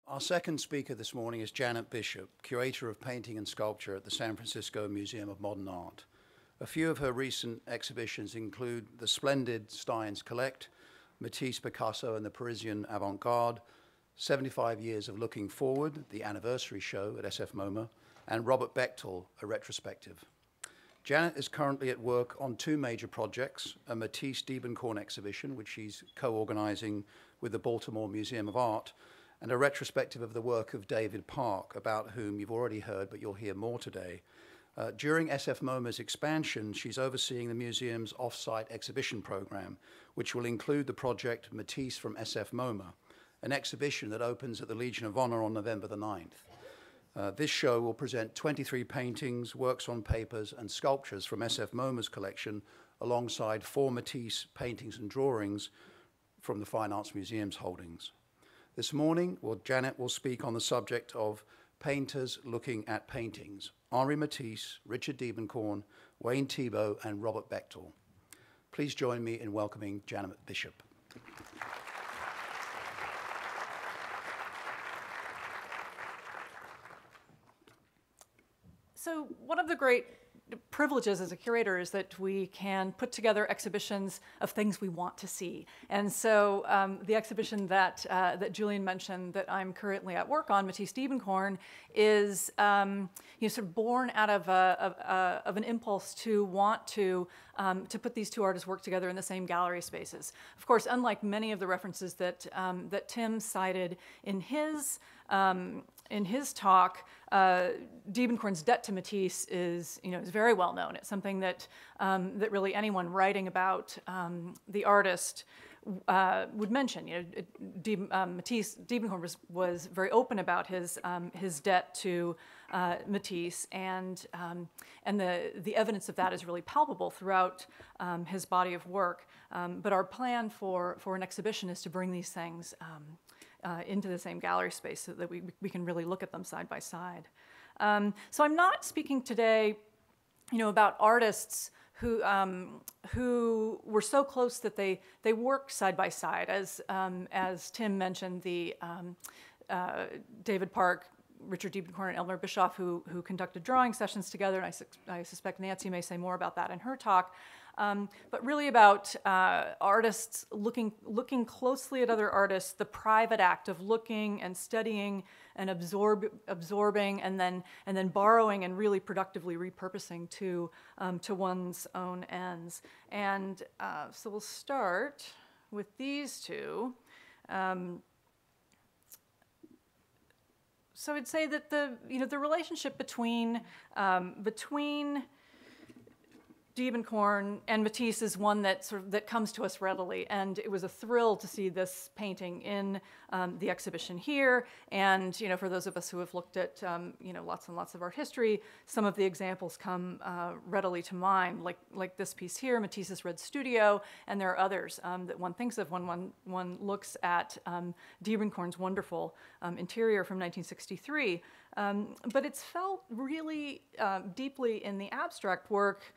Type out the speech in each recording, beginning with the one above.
Our second speaker this morning is Janet Bishop, curator of painting and sculpture at the San Francisco Museum of Modern Art. A few of her recent exhibitions include the splendid Steins Collect, Matisse, Picasso, and the Parisian Avant-Garde, 75 Years of Looking Forward, the anniversary show at SF MoMA, and Robert Bechtel, a retrospective. Janet is currently at work on two major projects, a Matisse Diebenkorn exhibition, which she's co-organizing with the Baltimore Museum of Art, and a retrospective of the work of David Park, about whom you've already heard, but you'll hear more today. During SF MoMA's expansion, she's overseeing the museum's off-site exhibition program, which will include the project Matisse from SF MoMA, an exhibition that opens at the Legion of Honor on November the 9th. This show will present 23 paintings, works on papers, and sculptures from SF MoMA's collection, alongside 4 Matisse paintings and drawings from the Fine Arts Museum's holdings. This morning, Janet will speak on the subject of painters looking at paintings, Henri Matisse, Richard Diebenkorn, Wayne Tebow, and Robert Bechtel. Please join me in welcoming Janet Bishop. So one of the great privileges as a curator is that we can put together exhibitions of things we want to see. And so the exhibition that Julian mentioned that I'm currently at work on, Matisse Diebenkorn, is sort of born out of an impulse to want to put these two artists' work together in the same gallery spaces. Of course, unlike many of the references that Tim cited in his talk, Diebenkorn's debt to Matisse is very well known. It's something that really anyone writing about the artist would mention. Matisse Diebenkorn was very open about his debt to Matisse, and the evidence of that is really palpable throughout his body of work. But our plan for an exhibition is to bring these things into the same gallery space so that we can really look at them side by side. So I'm not speaking today, about artists who were so close that they worked side by side. As Tim mentioned, the David Park, Richard Diebenkorn, and Elmer Bischoff, who conducted drawing sessions together, and I suspect Nancy may say more about that in her talk. But really about artists looking closely at other artists, the private act of looking and studying and absorbing and then borrowing and really productively repurposing to one's own ends. And so we'll start with these two. So I'd say that the relationship between Diebenkorn and Matisse is one that comes to us readily, and it was a thrill to see this painting in the exhibition here. And for those of us who have looked at lots and lots of art history, some of the examples come readily to mind, like this piece here, Matisse's Red Studio, and there are others that one thinks of when one looks at Diebenkorn's wonderful interior from 1963. But it's felt really deeply in the abstract work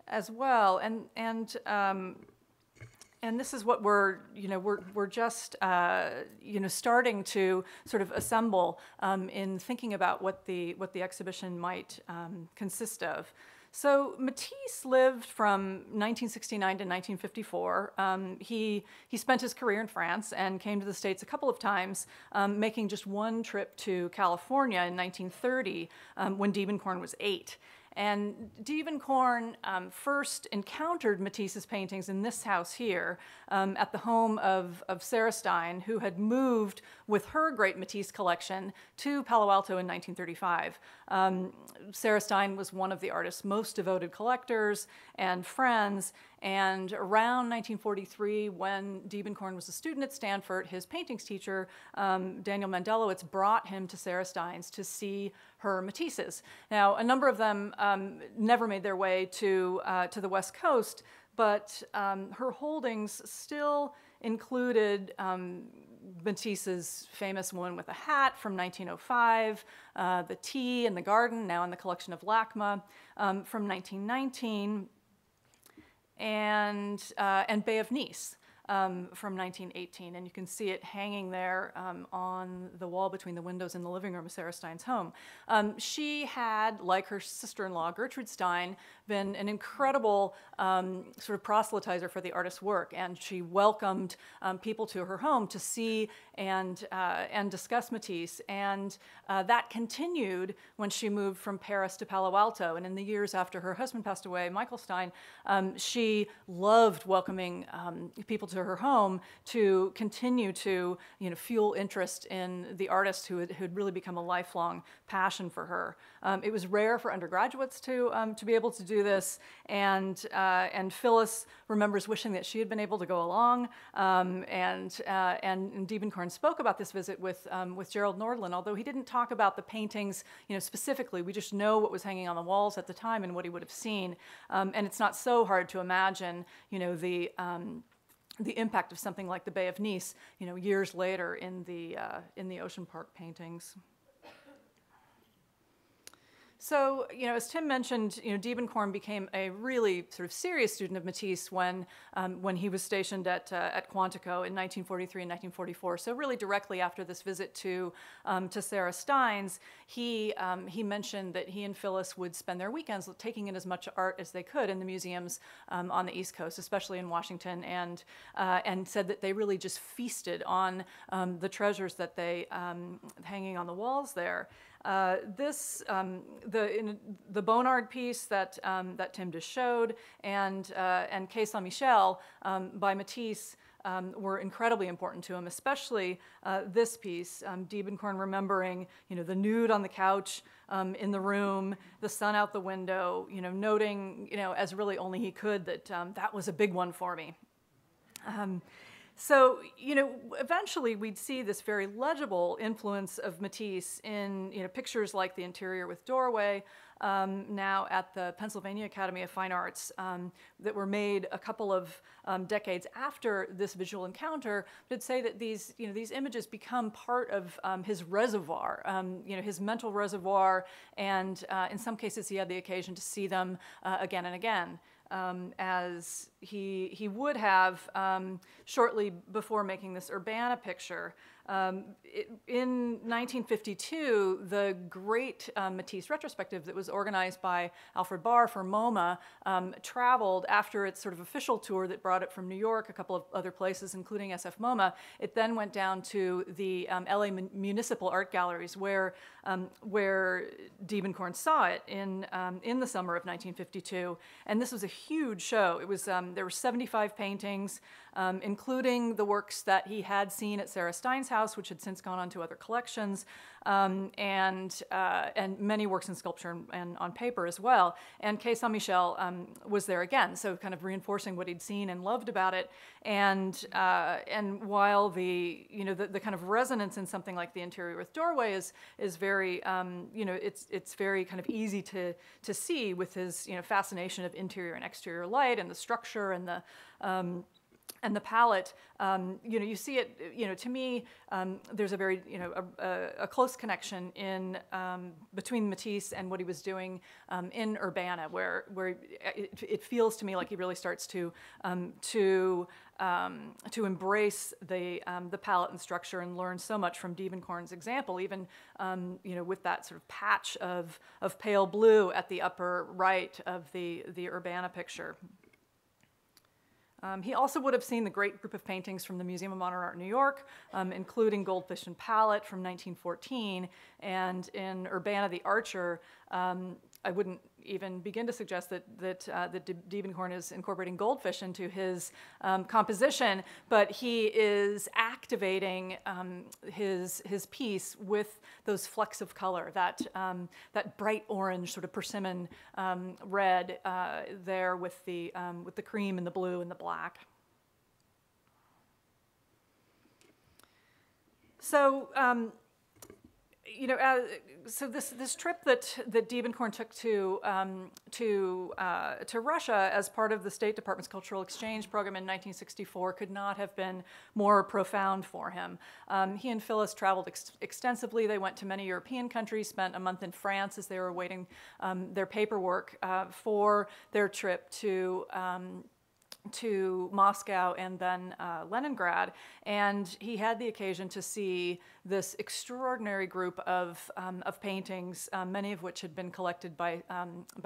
as well, and this is what we're just starting to sort of assemble in thinking about what the exhibition might consist of. So Matisse lived from 1969 to 1954. He spent his career in France and came to the States a couple of times, making just one trip to California in 1930 when Diebenkorn was 8. And Diebenkorn first encountered Matisse's paintings in this house here at the home of Sarah Stein, who had moved with her great Matisse collection to Palo Alto in 1935. Sarah Stein was one of the artist's most devoted collectors and friends, and around 1943, when Diebenkorn was a student at Stanford, his paintings teacher, Daniel Mandelowitz, brought him to Sarah Stein's to see her Matisses. Now, a number of them never made their way to the West Coast, but her holdings still included Matisse's famous Woman with a Hat from 1905, The Tea in the Garden, now in the collection of LACMA, from 1919, and Bay of Nice from 1918, and you can see it hanging there on the wall between the windows in the living room of Sarah Stein's home. She had, like her sister-in-law Gertrude Stein, been an incredible sort of proselytizer for the artist's work, and she welcomed people to her home to see and discuss Matisse, and that continued when she moved from Paris to Palo Alto, and in the years after her husband passed away, Michael Stein, she loved welcoming people to her home to continue to fuel interest in the artist who had really become a lifelong passion for her. It was rare for undergraduates to be able to do this, and Phyllis remembers wishing that she had been able to go along, and Diebenkorn spoke about this visit with Gerald Nordland, although he didn't talk about the paintings specifically. We just know what was hanging on the walls at the time and what he would have seen, and it's not so hard to imagine the impact of something like the Bay of Nice years later in the Ocean Park paintings. So, as Tim mentioned, Diebenkorn became a really sort of serious student of Matisse when he was stationed at Quantico in 1943 and 1944. So really directly after this visit to Sarah Stein's, he mentioned that he and Phyllis would spend their weekends taking in as much art as they could in the museums on the East Coast, especially in Washington, and said that they really just feasted on the treasures that they hanging on the walls there. The Bonnard piece that Tim just showed, and Quai Saint-Michel by Matisse were incredibly important to him, especially this piece, Diebenkorn remembering the nude on the couch in the room, the sun out the window, noting as really only he could that that was a big one for me. So, eventually we'd see this very legible influence of Matisse in, pictures like The Interior with Doorway, now at the Pennsylvania Academy of Fine Arts, that were made a couple of decades after this visual encounter, but say that these images become part of his reservoir, his mental reservoir, and in some cases he had the occasion to see them again and again. As he would have shortly before making this Urbana picture. In 1952, the great Matisse retrospective that was organized by Alfred Barr for MoMA traveled after its sort of official tour that brought it from New York, a couple of other places, including SF MoMA. It then went down to the LA Municipal Art Galleries, where Diebenkorn saw it in the summer of 1952, and this was a huge show. It was there were 75 paintings, including the works that he had seen at Sarah Stein's house, which had since gone on to other collections, and many works in sculpture and on paper as well. And Quai Saint-Michel was there again, so kind of reinforcing what he'd seen and loved about it. And while the kind of resonance in something like The Interior with Doorway is very it's very kind of easy to see with his fascination of interior and exterior light and the structure and the palette, you see it, to me, there's a very, a close connection between Matisse and what he was doing in Urbana, where it feels to me like he really starts to embrace the palette and structure and learn so much from Diebenkorn's example, even, with that sort of patch of pale blue at the upper right of the Urbana picture. He also would have seen the great group of paintings from the Museum of Modern Art in New York, including Goldfish and Palette from 1914, and in Urbana the Archer. I wouldn't even begin to suggest that Diebenkorn is incorporating goldfish into his composition, but he is activating his piece with those flecks of color, that bright orange, sort of persimmon red there with the cream and the blue and the black. So. So this trip that Diebenkorn took to Russia as part of the State Department's Cultural Exchange Program in 1964 could not have been more profound for him. He and Phyllis traveled extensively. They went to many European countries, spent a month in France as they were awaiting their paperwork for their trip to to Moscow and then Leningrad, and he had the occasion to see this extraordinary group of paintings, many of which had been collected by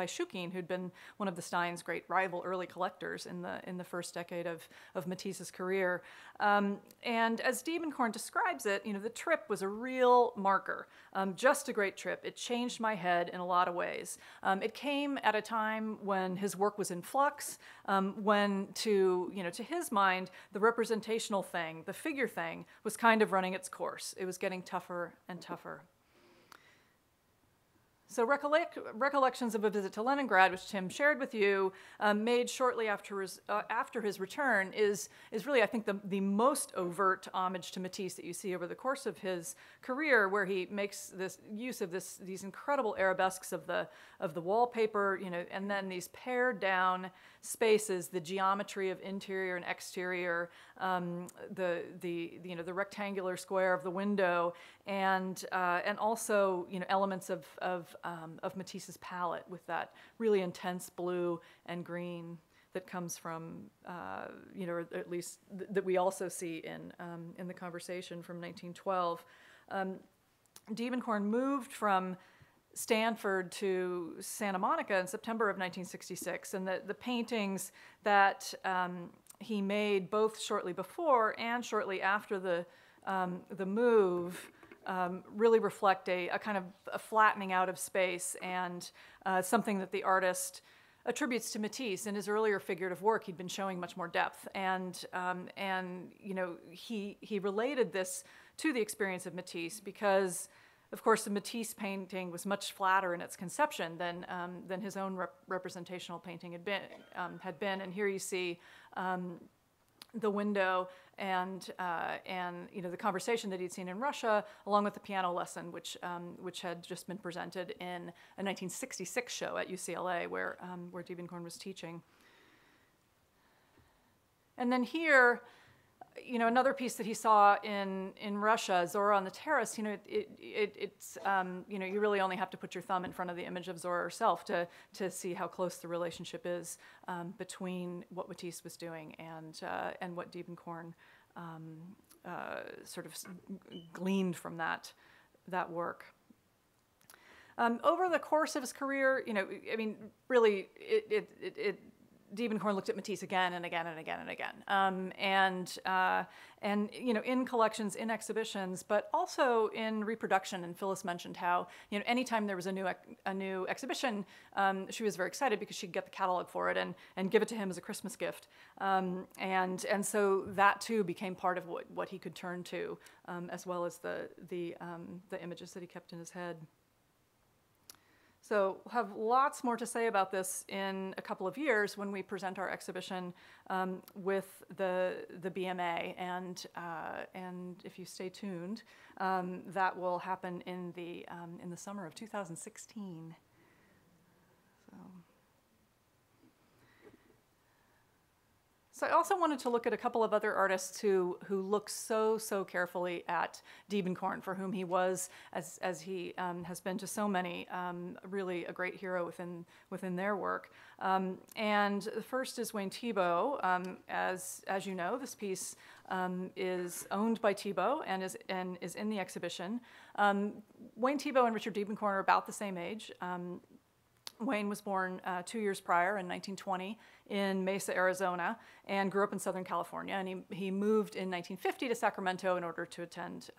Shukin, who'd been one of the Stein's great rival early collectors in the first decade of Matisse's career. And as Diebenkorn describes it, the trip was a real marker, just a great trip. It changed my head in a lot of ways. It came at a time when his work was in flux, when to his mind, the representational thing, the figure thing, was kind of running its course. It was getting tougher and tougher. So recollections of a visit to Leningrad, which Tim shared with you, made shortly after his return, is really, I think, the most overt homage to Matisse that you see over the course of his career, where he makes this use of these incredible arabesques of the wallpaper, and then these pared down spaces, the geometry of interior and exterior, the rectangular square of the window, and also elements of Matisse's palette with that really intense blue and green that comes from or at least that we also see in the conversation from 1912. Diebenkorn moved from Stanford to Santa Monica in September of 1966, and the paintings that he made both shortly before and shortly after the move really reflect a kind of a flattening out of space, and something that the artist attributes to Matisse. In his earlier figurative work, he'd been showing much more depth, and he related this to the experience of Matisse because, of course, the Matisse painting was much flatter in its conception than his own representational painting had been. And here you see the window and the conversation that he'd seen in Russia, along with the piano lesson, which had just been presented in a 1966 show at UCLA, where Diebenkorn was teaching. And then here, another piece that he saw in Russia, Zora on the Terrace. It's you really only have to put your thumb in front of the image of Zora herself to see how close the relationship is between what Matisse was doing and what Diebenkorn sort of gleaned from that work. Over the course of his career, really, Diebenkorn looked at Matisse again and again and again and again, and in collections, in exhibitions, but also in reproduction. And Phyllis mentioned how anytime there was a new exhibition, she was very excited because she'd get the catalog for it and give it to him as a Christmas gift, and so that too became part of what he could turn to, as well as the images that he kept in his head. So we'll have lots more to say about this in a couple of years when we present our exhibition with the BMA, and if you stay tuned, that will happen in the summer of 2016. So I also wanted to look at a couple of other artists who look so carefully at Diebenkorn, for whom he was, as he has been to so many, really a great hero within their work. And the first is Wayne Tebow. As you know, this piece is owned by Tebow and is in the exhibition. Wayne Tebow and Richard Diebenkorn are about the same age. Wayne was born 2 years prior in 1920 in Mesa, Arizona, and grew up in Southern California. And he moved in 1950 to Sacramento in order to attend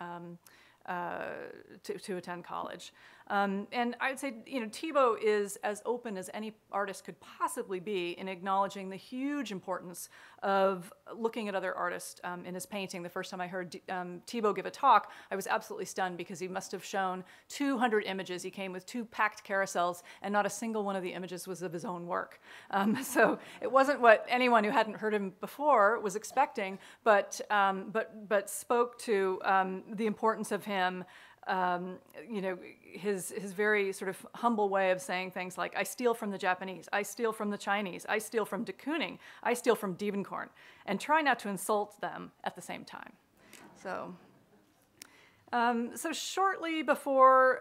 college. And I'd say, Tebow is as open as any artist could possibly be in acknowledging the huge importance of looking at other artists in his painting. The first time I heard Tebow give a talk, I was absolutely stunned because he must have shown 200 images. He came with 2 packed carousels, and not a single one of the images was of his own work. So it wasn't what anyone who hadn't heard him before was expecting, but spoke to the importance of him. His very sort of humble way of saying things like, I steal from the Japanese, I steal from the Chinese, I steal from de Kooning, I steal from Diebenkorn, and try not to insult them at the same time. So, So shortly before,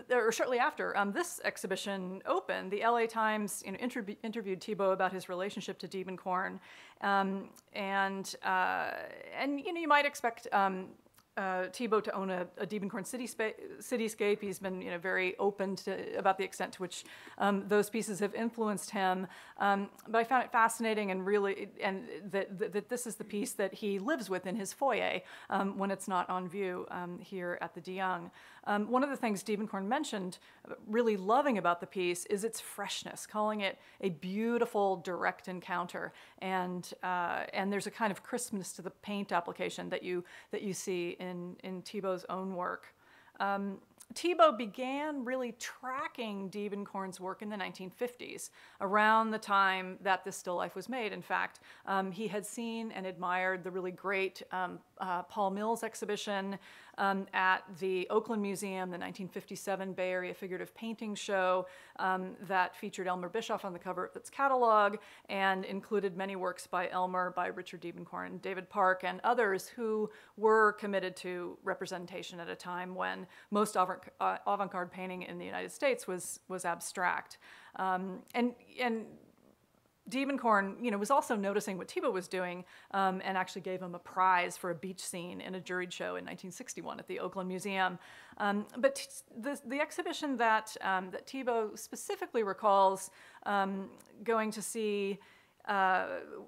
or shortly after this exhibition opened, the LA Times interviewed Tebow about his relationship to Diebenkorn, and you might expect Tebow to own a Diebenkorn cityscape. He's been very open about the extent to which those pieces have influenced him. But I found it fascinating and that this is the piece that he lives with in his foyer when it's not on view here at the De Young. One of the things Diebenkorn mentioned really loving about the piece is its freshness, calling it a beautiful direct encounter, and there's a kind of crispness to the paint application that you see in Tebow's own work. Tebow began really tracking Diebenkorn's work in the 1950s, around the time that this still life was made. In fact, he had seen and admired the really great Paul Mills exhibition at the Oakland Museum, the 1957 Bay Area Figurative Painting Show that featured Elmer Bischoff on the cover of its catalog and included many works by Elmer, by Richard Diebenkorn, David Park, and others who were committed to representation at a time when most avant-garde painting in the United States was abstract. And Diebenkorn, was also noticing what Tebow was doing, and actually gave him a prize for a beach scene in a juried show in 1961 at the Oakland Museum. But the exhibition that Tebow specifically recalls going to see,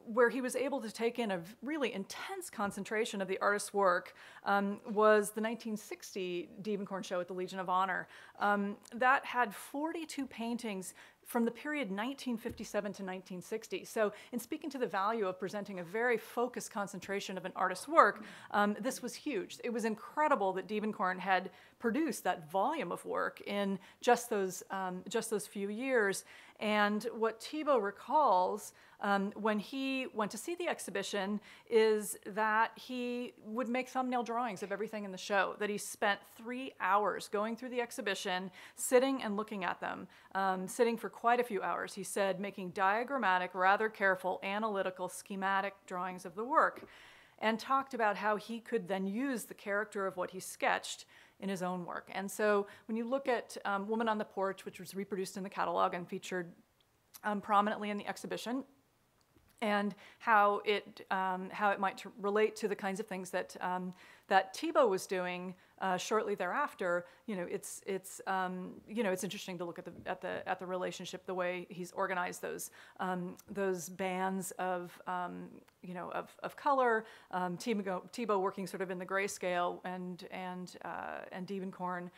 where he was able to take in a really intense concentration of the artist's work, was the 1960 Diebenkorn show at the Legion of Honor. That had 42 paintings from the period 1957 to 1960. So in speaking to the value of presenting a very focused concentration of an artist's work, this was huge. It was incredible that Diebenkorn had produced that volume of work in just those few years. And what Tebow recalls when he went to see the exhibition is that he would make thumbnail drawings of everything in the show, that he spent 3 hours going through the exhibition, sitting and looking at them, sitting for quite a few hours, he said, making diagrammatic, rather careful, analytical, schematic drawings of the work, and talked about how he could then use the character of what he sketched in his own work. And so when you look at Woman on the Porch, which was reproduced in the catalog and featured prominently in the exhibition, and how it might relate to the kinds of things that Tebow was doing shortly thereafter, it's interesting to look at the relationship, the way he's organized those bands of color, Tebow working sort of in the grayscale, and Diebenkorn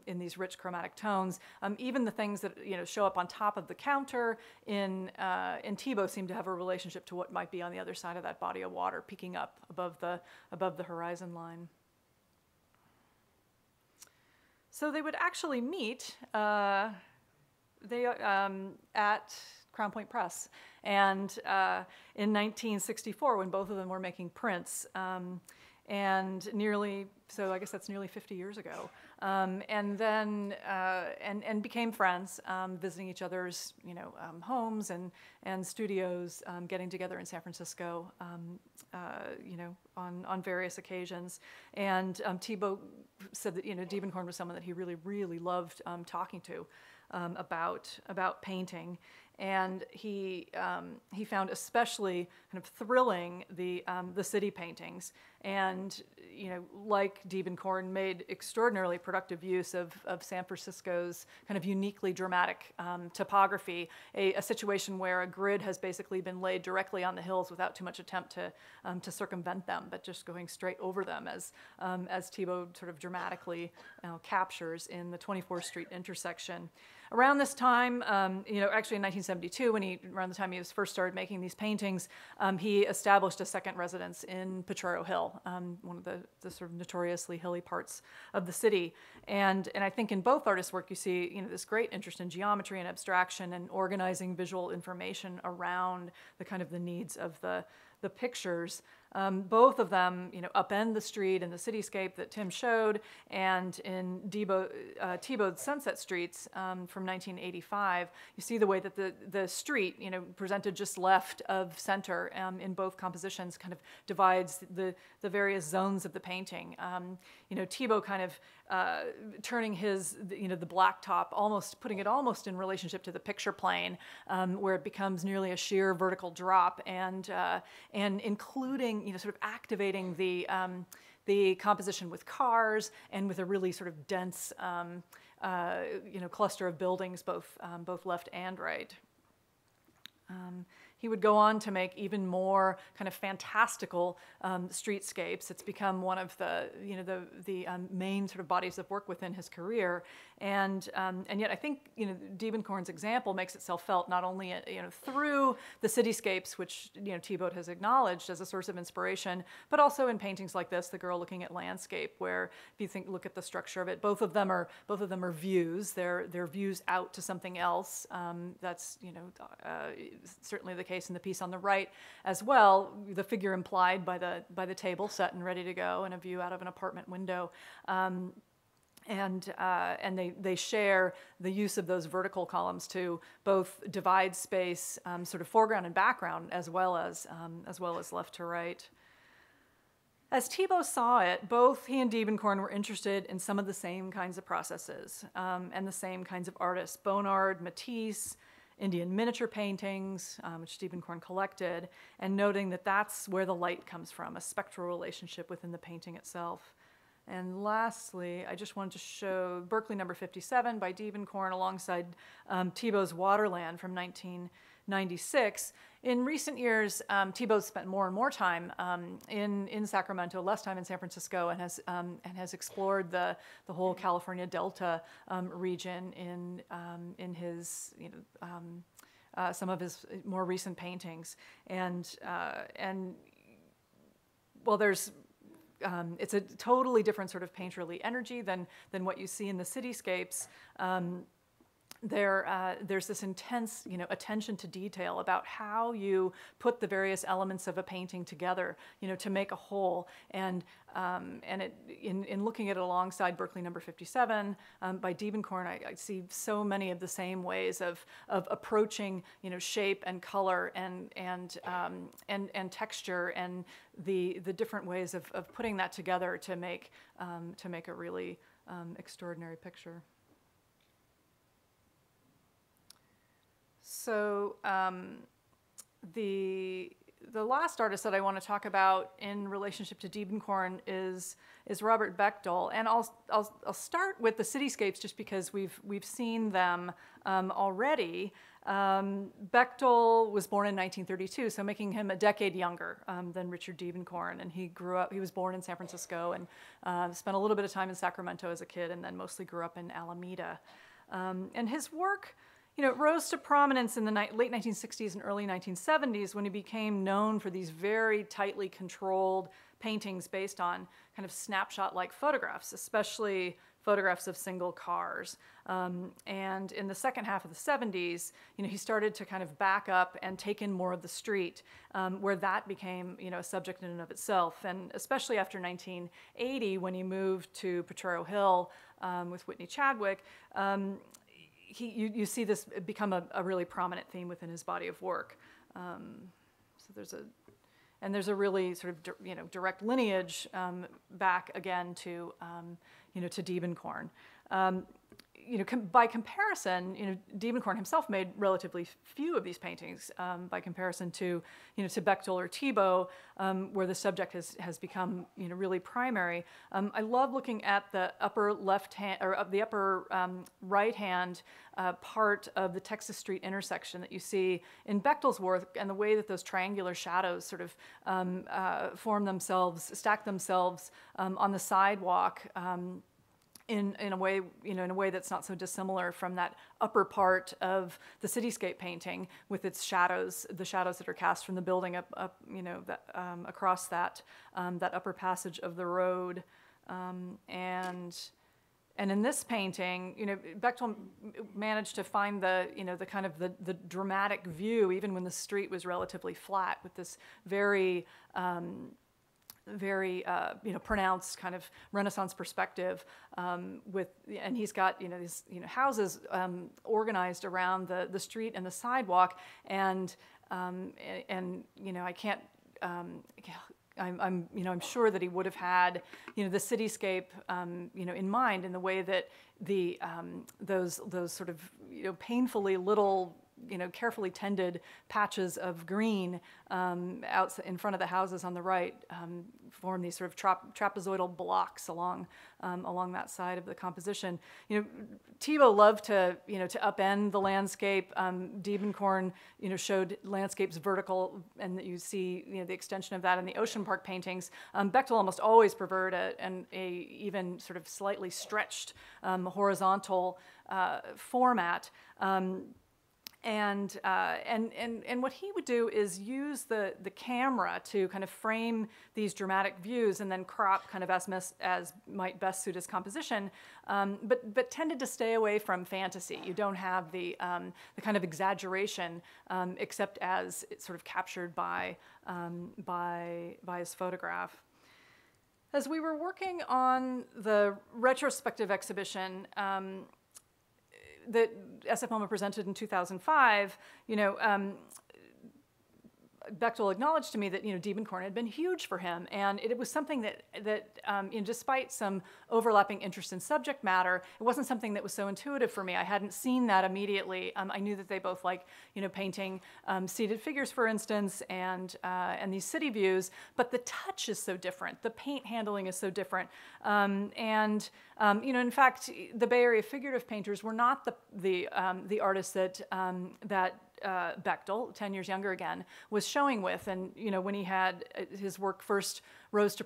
in these rich chromatic tones. Even the things that show up on top of the counter in Tebow seem to have a relationship to what might be on the other side of that body of water, peeking up above the horizon line. So they would actually meet at Crown Point Press, and in 1964, when both of them were making prints, and I guess that's nearly 50 years ago, and then and became friends, visiting each other's homes and studios, getting together in San Francisco, on various occasions. And Tebow said that Diebenkorn was someone that he really, really loved talking to about painting. And he found especially kind of thrilling the city paintings, and like Diebenkorn, made extraordinarily productive use of San Francisco's kind of uniquely dramatic topography, a situation where a grid has basically been laid directly on the hills without too much attempt to circumvent them, but just going straight over them, as Tebow sort of dramatically captures in the 24th Street intersection. Around this time, actually in 1972, around the time he first started making these paintings, he established a second residence in Potrero Hill, one of the sort of notoriously hilly parts of the city. And I think in both artists' work you see this great interest in geometry and abstraction and organizing visual information around the kind of the needs of the pictures. Both of them, upend the street in the cityscape that Tim showed, and in Thiebaud's Sunset Streets from 1985, you see the way that the street, presented just left of center in both compositions, kind of divides the various zones of the painting. Tebow kind of turning the blacktop, putting it almost in relationship to the picture plane, where it becomes nearly a sheer vertical drop, and including, sort of activating the composition with cars and with a really sort of dense, cluster of buildings, both left and right. He would go on to make even more kind of fantastical streetscapes. It's become one of the main sort of bodies of work within his career, and yet I think Diebenkorn's example makes itself felt not only through the cityscapes, which Thiebaud has acknowledged as a source of inspiration, but also in paintings like this, The Girl Looking at Landscape, where if you look at the structure of it, both of them are views. They're views out to something else. That's certainly the case in the piece on the right as well. The figure implied by the table set and ready to go, and a view out of an apartment window. And they share the use of those vertical columns to both divide space, sort of foreground and background, as well as left to right. As Tebow saw it, both he and Diebenkorn were interested in some of the same kinds of processes and the same kinds of artists: Bonnard, Matisse, Indian miniature paintings, which Diebenkorn collected, and noting that that's where the light comes from, a spectral relationship within the painting itself. And lastly, I just wanted to show Berkeley number 57 by Diebenkorn alongside Thiebaud's Waterland from 1996. In recent years, Thiebaud spent more and more time in Sacramento, less time in San Francisco, and has explored the whole California Delta region in his some of his more recent paintings, and well, it's a totally different sort of painterly energy than what you see in the cityscapes. There's this intense, attention to detail about how you put the various elements of a painting together, to make a whole. And in looking at it alongside Berkeley number 57 by Diebenkorn, I see so many of the same ways of approaching, shape and color and texture, and the different ways of putting that together to make a really extraordinary picture. So the last artist that I want to talk about in relationship to Diebenkorn is Robert Bechtel, and I'll start with the cityscapes just because we've seen them already. Bechtel was born in 1932, so making him a decade younger than Richard Diebenkorn, and he was born in San Francisco and spent a little bit of time in Sacramento as a kid, and then mostly grew up in Alameda. And his work, it rose to prominence in the late 1960s and early 1970s when he became known for these very tightly controlled paintings based on kind of snapshot-like photographs, especially photographs of single cars. And in the second half of the 70s, he started to kind of back up and take in more of the street, where that became, a subject in and of itself. And especially after 1980, when he moved to Potrero Hill with Whitney Chadwick, you see this become a really prominent theme within his body of work. So there's a really sort of direct lineage back again to to Diebenkorn. By comparison, Diebenkorn himself made relatively few of these paintings by comparison to Bechtel or Tebow, where the subject has become really primary. I love looking at the upper left hand or the upper right hand part of the Texas Street intersection that you see in Bechtel's work, and the way that those triangular shadows sort of stack themselves on the sidewalk. In a way that's not so dissimilar from that upper part of the cityscape painting with its shadows, the shadows that are cast from the building up across that upper passage of the road, and And in this painting, Bechtel managed to find the kind of the dramatic view, even when the street was relatively flat, with this very pronounced kind of Renaissance perspective. And he's got these houses organized around the street and the sidewalk, and I can't. I'm sure that he would have had the cityscape in mind, in the way that those sort of painfully little carefully tended patches of green out in front of the houses on the right form these sort of trapezoidal blocks along that side of the composition. Tebow loved to upend the landscape. Diebenkorn showed landscapes vertical, and you see the extension of that in the Ocean Park paintings. Bechtel almost always preferred a even sort of slightly stretched horizontal format. And what he would do is use the camera to kind of frame these dramatic views and then crop kind of as might best suit his composition, but tended to stay away from fantasy. You don't have the kind of exaggeration except as it's sort of captured by his photograph. As we were working on the retrospective exhibition that SF MoMA presented in 2005, Bechtel acknowledged to me that Diebenkorn had been huge for him, and it was something that despite some overlapping interest in subject matter, it wasn't something that was so intuitive for me. I hadn't seen that immediately. I knew that they both like painting seated figures, for instance, and these city views, but the touch is so different. The paint handling is so different, in fact, the Bay Area figurative painters were not the artists that Bechtel, 10 years younger again, was showing with. And when he had his work first rose to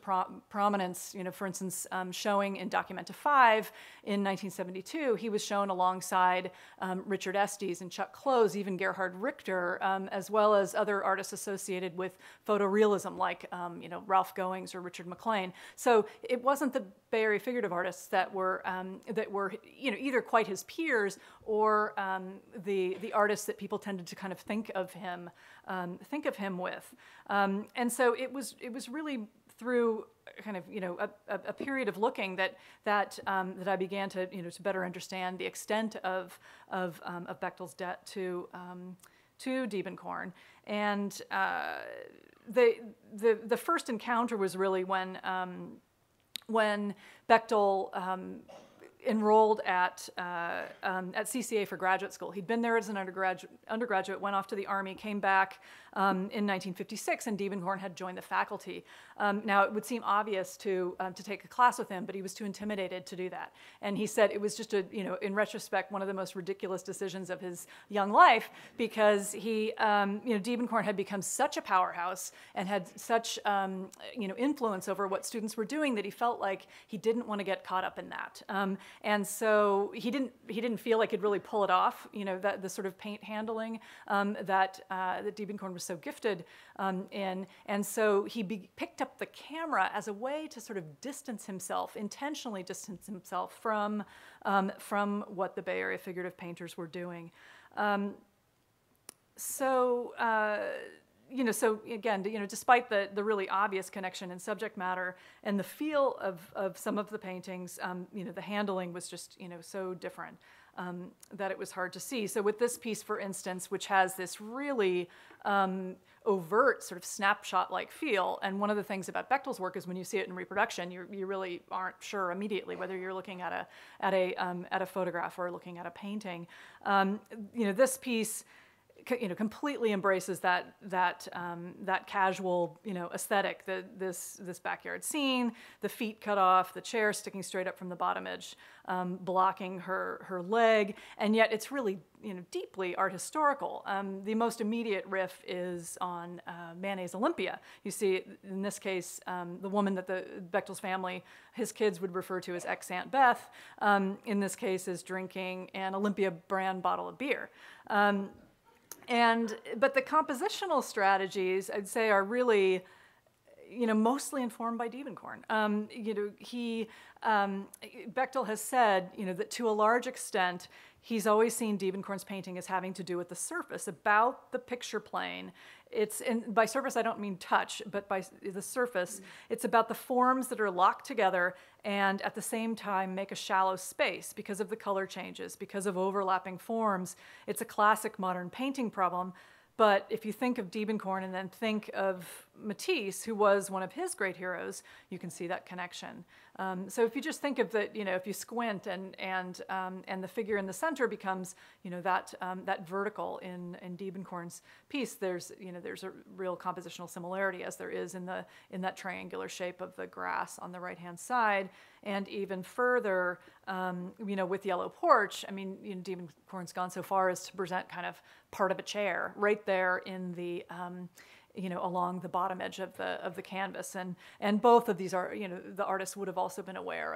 prominence, for instance, showing in Documenta 5 in 1972, he was shown alongside Richard Estes and Chuck Close, even Gerhard Richter, as well as other artists associated with photorealism like Ralph Goings or Richard McLean. So it wasn't the Bay Area figurative artists that were either quite his peers or the artists that people tended to kind of think of him with. And so it was really through kind of a period of looking that I began to to better understand the extent of Bechtel's debt to Diebenkorn. And the first encounter was really when Bechtel enrolled at CCA for graduate school. He'd been there as an undergraduate, went off to the Army, came back in 1956, and Diebenkorn had joined the faculty. Now, it would seem obvious to take a class with him, but he was too intimidated to do that. And he said it was just in retrospect, one of the most ridiculous decisions of his young life, because Diebenkorn had become such a powerhouse and had such influence over what students were doing that he felt like he didn't want to get caught up in that. And so he didn't feel like he'd really pull it off, the sort of paint handling that Diebenkorn was so gifted in. And so he picked up the camera as a way to sort of intentionally distance himself from what the Bay Area figurative painters were doing. So again, despite the really obvious connection in subject matter and the feel of some of the paintings, the handling was just, so different that it was hard to see. So with this piece, for instance, which has this really overt sort of snapshot-like feel, and one of the things about Bechtel's work is when you see it in reproduction, you really aren't sure immediately whether you're looking at a photograph or looking at a painting. This piece completely embraces that casual, aesthetic. This backyard scene, the feet cut off, the chair sticking straight up from the bottom edge, blocking her leg, and yet it's really, deeply art historical. The most immediate riff is on Manet's Olympia. You see, in this case, the woman that Bechtel's family, his kids would refer to as ex-Aunt Beth, in this case is drinking an Olympia brand bottle of beer. But the compositional strategies, I'd say, are really, mostly informed by Diebenkorn. Bechtel has said, that to a large extent, he's always seen Diebenkorn's painting as having to do with the surface, about the picture plane. And by surface, I don't mean touch, but by the surface. It's about the forms that are locked together and at the same time make a shallow space because of the color changes, because of overlapping forms. It's a classic modern painting problem. But if you think of Diebenkorn and then think of Matisse, who was one of his great heroes, you can see that connection. So if you just think of that, if you squint and the figure in the center becomes, that vertical in Diebenkorn's piece, there's a real compositional similarity as there is in that triangular shape of the grass on the right-hand side, and even further, with Yellow Porch. I mean, Diebenkorn's gone so far as to present kind of part of a chair right there in the along the bottom edge of the canvas, and both of these are, the artists would have also been aware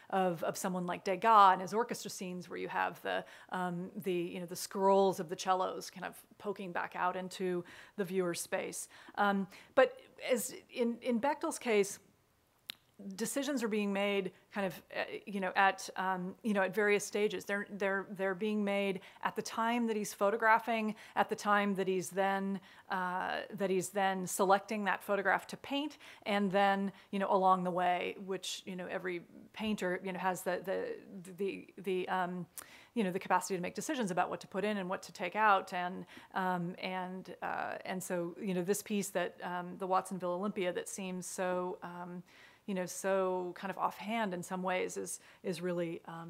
of someone like Degas and his orchestra scenes, where you have the scrolls of the cellos kind of poking back out into the viewer's space. But as in Bechtel's case, decisions are being made kind of, at various stages. They're being made at the time that he's photographing, at the time that he's then selecting that photograph to paint, and then along the way, which every painter has the capacity to make decisions about what to put in and what to take out, and so this piece that the Watsonville Olympia that seems so so kind of offhand in some ways is really, I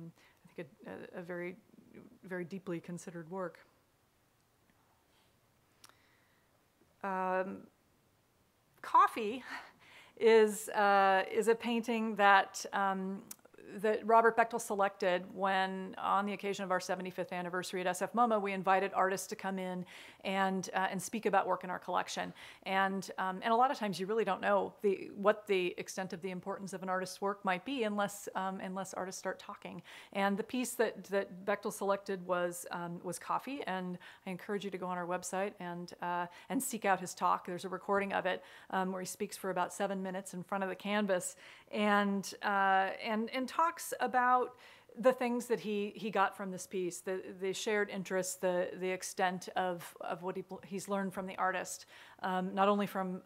think, a very, very deeply considered work. Coffee is a painting that Robert Bechtel selected when, on the occasion of our 75th anniversary at SF MoMA, we invited artists to come in and speak about work in our collection. And a lot of times you really don't know what the extent of the importance of an artist's work might be unless artists start talking. And the piece that Bechtel selected was Coffee, and I encourage you to go on our website and seek out his talk. There's a recording of it where he speaks for about 7 minutes in front of the canvas and talks about the things that he got from this piece, the shared interests, the extent of what he's learned from the artist, not only from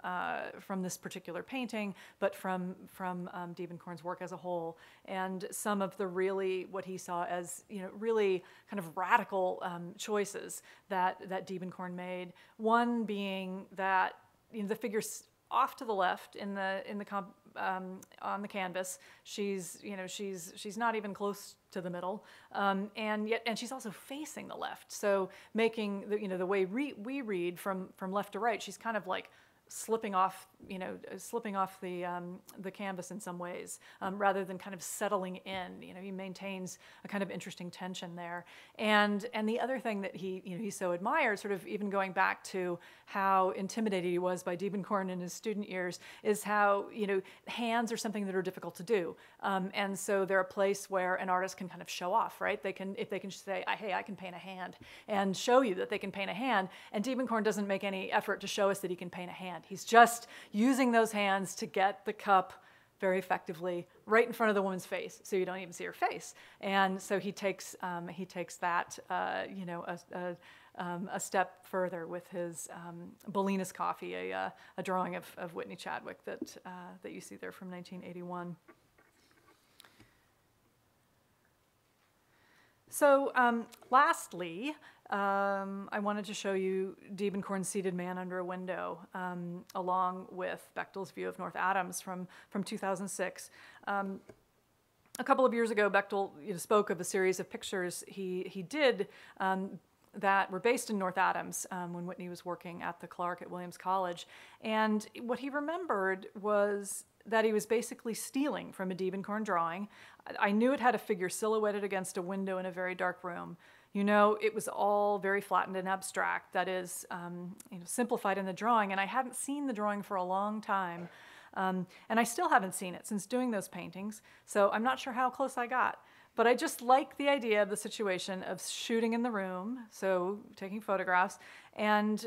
this particular painting, but from Diebenkorn's work as a whole, and some of the really what he saw as really kind of radical choices that Diebenkorn made. One being that the figures off to the left on the canvas, she's not even close to the middle, and she's also facing the left. So making the way we read from left to right, she's kind of like slipping off the canvas in some ways, rather than kind of settling in. He maintains a kind of interesting tension there. And the other thing that he so admired, sort of even going back to how intimidated he was by Diebenkorn in his student years, is how hands are something that are difficult to do, and so they're a place where an artist can kind of show off, right? If they can say, hey, I can paint a hand, and show you that they can paint a hand. And Diebenkorn doesn't make any effort to show us that he can paint a hand. He's just using those hands to get the cup very effectively right in front of the woman's face, so you don't even see her face. And so he takes that a step further with his Bolinas Coffee, a drawing of Whitney Chadwick that you see there from 1981. So lastly, I wanted to show you Diebenkorn Seated Man Under a Window, along with Bechtel's view of North Adams from 2006. A couple of years ago, Bechtel spoke of a series of pictures he did that were based in North Adams when Whitney was working at the Clark at Williams College. And what he remembered was that he was basically stealing from a Diebenkorn drawing. I knew it had a figure silhouetted against a window in a very dark room. It was all very flattened and abstract, that is, simplified in the drawing, and I hadn't seen the drawing for a long time. And I still haven't seen it since doing those paintings, so I'm not sure how close I got. But I just like the idea of the situation of shooting in the room, so taking photographs, and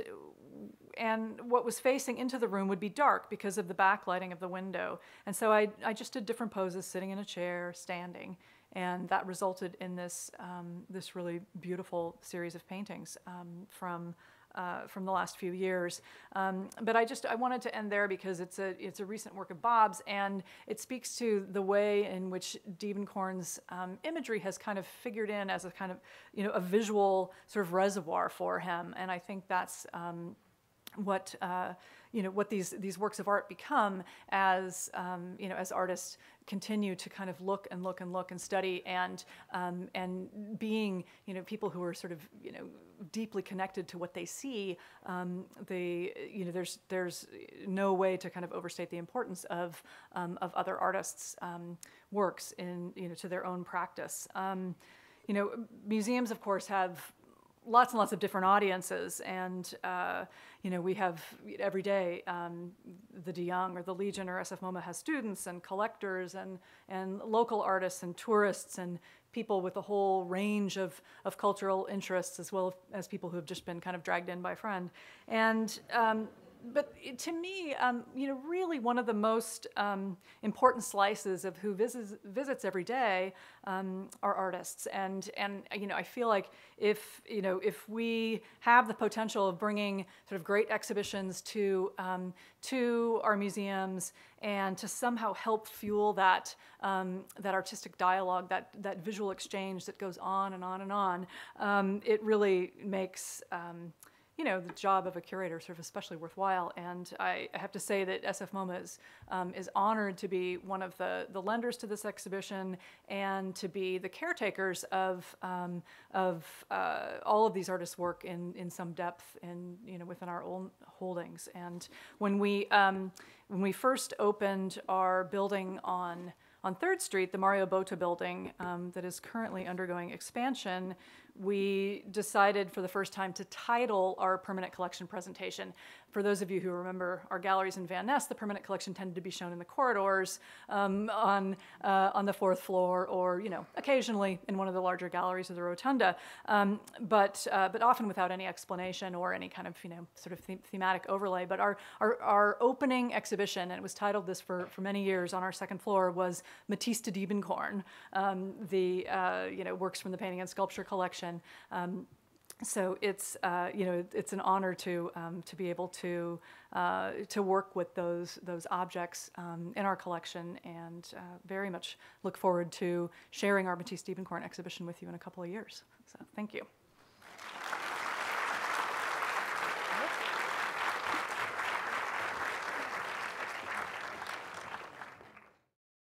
what was facing into the room would be dark because of the backlighting of the window. And so I just did different poses, sitting in a chair, standing, and that resulted in this this really beautiful series of paintings from the last few years. But I wanted to end there because it's a recent work of Bob's, and it speaks to the way in which Diebenkorn's imagery has kind of figured in as a kind of, a visual sort of reservoir for him. And I think that's what these works of art become as as artists continue to kind of look and look and look and study, and being people who are sort of deeply connected to what they see. There's no way to kind of overstate the importance of other artists' works in to their own practice. Museums, of course, have lots and lots of different audiences, and we have every day the De Young or the Legion or SF MoMA has students and collectors and local artists and tourists and people with a whole range of cultural interests, as well as people who have just been kind of dragged in by a friend. And but to me, really one of the most important slices of who visits every day are artists, and I feel like if we have the potential of bringing sort of great exhibitions to our museums and to somehow help fuel that that artistic dialogue, that visual exchange that goes on and on and on, it really makes the job of a curator sort of especially worthwhile. And I have to say that SF MoMA is honored to be one of the lenders to this exhibition and to be the caretakers of all of these artists' work in some depth within our own holdings. And when we first opened our building on 3rd Street, the Mario Botta building that is currently undergoing expansion, we decided for the first time to title our permanent collection presentation. For those of you who remember our galleries in Van Ness, the permanent collection tended to be shown in the corridors on the 4th floor, or occasionally in one of the larger galleries of the rotunda, but often without any explanation or any kind of sort of thematic overlay. But our opening exhibition, and it was titled this for many years, on our 2nd floor, was Matisse to Diebenkorn, the works from the painting and sculpture collection. So it's it's an honor to be able to work with those objects in our collection, and very much look forward to sharing our Matisse Diebenkorn exhibition with you in a couple of years. So thank you.